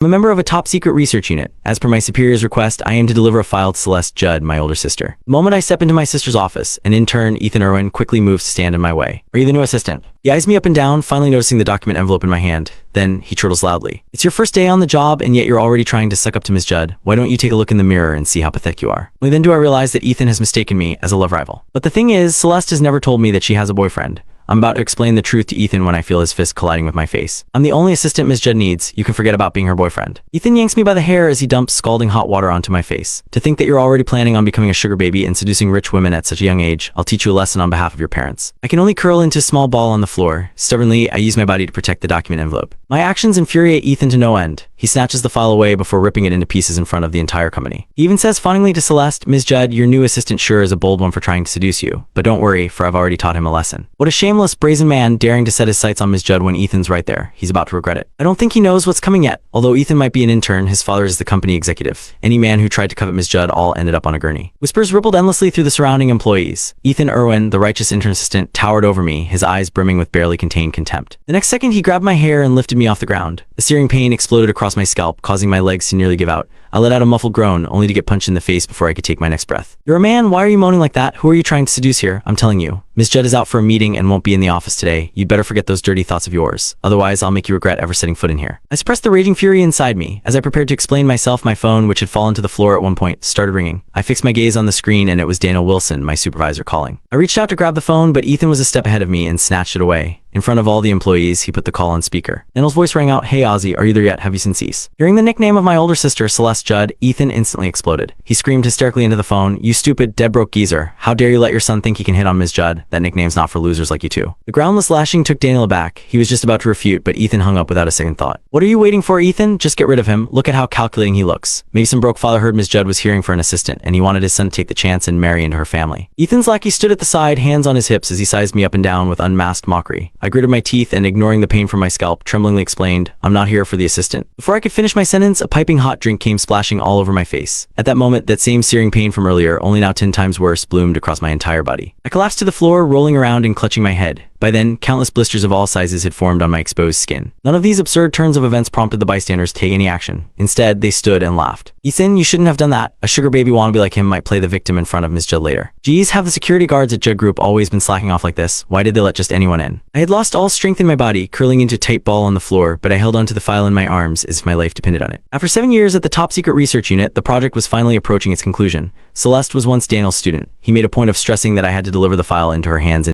I'm a member of a top-secret research unit. As per my superior's request, I aim to deliver a file to Celeste Judd, my older sister. The moment I step into my sister's office, an intern, Ethan Irwin, quickly moves to stand in my way. Are you the new assistant? He eyes me up and down, finally noticing the document envelope in my hand. Then, he chortles loudly. It's your first day on the job, and yet you're already trying to suck up to Ms. Judd. Why don't you take a look in the mirror and see how pathetic you are? Only then do I realize that Ethan has mistaken me as a love rival. But the thing is, Celeste has never told me that she has a boyfriend. I'm about to explain the truth to Ethan when I feel his fist colliding with my face. I'm the only assistant Ms. Judd needs. You can forget about being her boyfriend. Ethan yanks me by the hair as he dumps scalding hot water onto my face. To think that you're already planning on becoming a sugar baby and seducing rich women at such a young age, I'll teach you a lesson on behalf of your parents. I can only curl into a small ball on the floor. Stubbornly, I use my body to protect the document envelope. My actions infuriate Ethan to no end. He snatches the file away before ripping it into pieces in front of the entire company. He even says fawningly to Celeste, Ms. Judd, your new assistant sure is a bold one for trying to seduce you. But don't worry, for I've already taught him a lesson. What a shameless, brazen man daring to set his sights on Ms. Judd when Ethan's right there. He's about to regret it. I don't think he knows what's coming yet. Although Ethan might be an intern, his father is the company executive. Any man who tried to covet Ms. Judd all ended up on a gurney. Whispers rippled endlessly through the surrounding employees. Ethan Irwin, the righteous intern assistant, towered over me, his eyes brimming with barely contained contempt. The next second, he grabbed my hair and lifted me off the ground. A searing pain exploded across my scalp, causing my legs to nearly give out. I let out a muffled groan, only to get punched in the face before I could take my next breath. You're a man, why are you moaning like that? Who are you trying to seduce here? I'm telling you. Ms. Judd is out for a meeting and won't be in the office today. You'd better forget those dirty thoughts of yours. Otherwise, I'll make you regret ever setting foot in here. I suppressed the raging fury inside me. As I prepared to explain myself, my phone, which had fallen to the floor at one point, started ringing. I fixed my gaze on the screen and it was Daniel Wilson, my supervisor, calling. I reached out to grab the phone, but Ethan was a step ahead of me and snatched it away. In front of all the employees, he put the call on speaker. Daniel's voice rang out, Hey Ozzy, are you there yet? Have you seen Cease? Hearing the nickname of my older sister, Celeste Judd, Ethan instantly exploded. He screamed hysterically into the phone, You stupid, dead-broke geezer. How dare you let your son think he can hit on Ms. Judd? That nickname's not for losers like you two. The groundless lashing took Daniel aback. He was just about to refute, but Ethan hung up without a second thought. What are you waiting for, Ethan? Just get rid of him. Look at how calculating he looks. Maybe some broke father heard Ms. Judd was hearing for an assistant, and he wanted his son to take the chance and marry into her family. Ethan's lackey stood at the side, hands on his hips as he sized me up and down with unmasked mockery. I gritted my teeth and ignoring the pain from my scalp, tremblingly explained, I'm not here for the assistant. Before I could finish my sentence, a piping hot drink came splashing all over my face. At that moment, that same searing pain from earlier, only now 10 times worse, bloomed across my entire body. I collapsed to the floor, rolling around and clutching my head. By then, countless blisters of all sizes had formed on my exposed skin. None of these absurd turns of events prompted the bystanders to take any action. Instead, they stood and laughed. Ethan, you shouldn't have done that. A sugar baby wannabe like him might play the victim in front of Ms. Judd later. Geez, have the security guards at Judd Group always been slacking off like this? Why did they let just anyone in? I had lost all strength in my body, curling into a tight ball on the floor, but I held onto the file in my arms as if my life depended on it. After 7 years at the top-secret research unit, the project was finally approaching its conclusion. Celeste was once Daniel's student. He made a point of stressing that I had to deliver the file into her hands